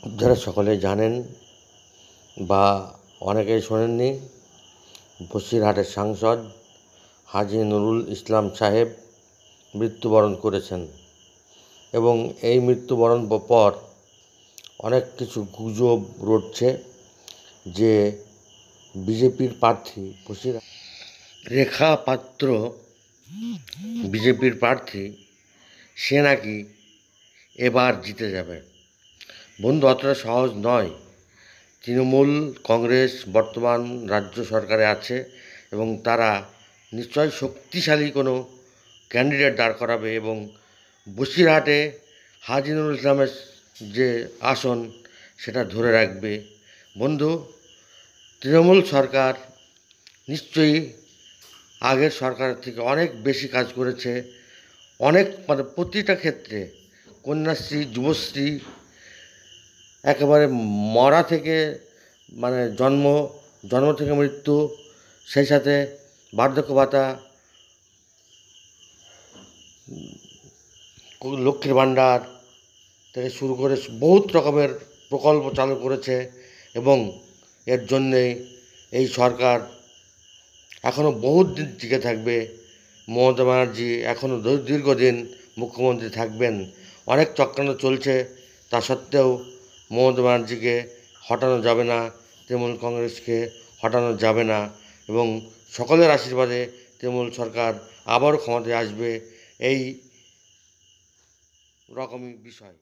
আপনারা সকলে জানেন বা অনেকেই শোনেননি, বসিরহাটের সাংসদ হাজী নুরুল ইসলাম সাহেব মৃত্যুবরণ করেছেন এবং এই মৃত্যুবরণ পর অনেক কিছু গুজব রটছে যে বিজেপির প্রার্থী রেখা পাত্র, বিজেপির প্রার্থী, সে নাকি এবার জিতে যাবে। বন্ধু, অতটা সহজ নয়। তৃণমূল কংগ্রেস বর্তমান রাজ্য সরকারে আছে এবং তারা নিশ্চয় শক্তিশালী কোনো ক্যান্ডিডেট দাঁড় করাবে এবং বসিরহাটে হাজী নুরুল ইসলামের যে আসন সেটা ধরে রাখবে। বন্ধু, তৃণমূল সরকার নিশ্চয়ই আগের সরকারের থেকে অনেক বেশি কাজ করেছে। অনেক প্রতিটা ক্ষেত্রে কন্যাশ্রী, যুবশ্রী, একেবারে মরা থেকে জন্ম থেকে মৃত্যু, সেই সাথে বার্ধক্য ভাতা, লক্ষ্মীর ভাণ্ডার থেকে শুরু করে বহুত রকমের প্রকল্প চালু করেছে এবং এর জন্যে এই সরকার এখনও বহুত দিন টিকে থাকবে। মমতা ব্যানার্জি এখনও দীর্ঘদিন মুখ্যমন্ত্রী থাকবেন। অনেক চক্রান্ত চলছে, তা সত্ত্বেও মমতা ব্যানার্জিকে হটানো যাবে না, তৃণমূল কংগ্রেসকে হটানো যাবে না এবং সকলের আশীর্বাদে তৃণমূল সরকার আবারও ক্ষমতায় আসবে, এই রকমই বিষয়।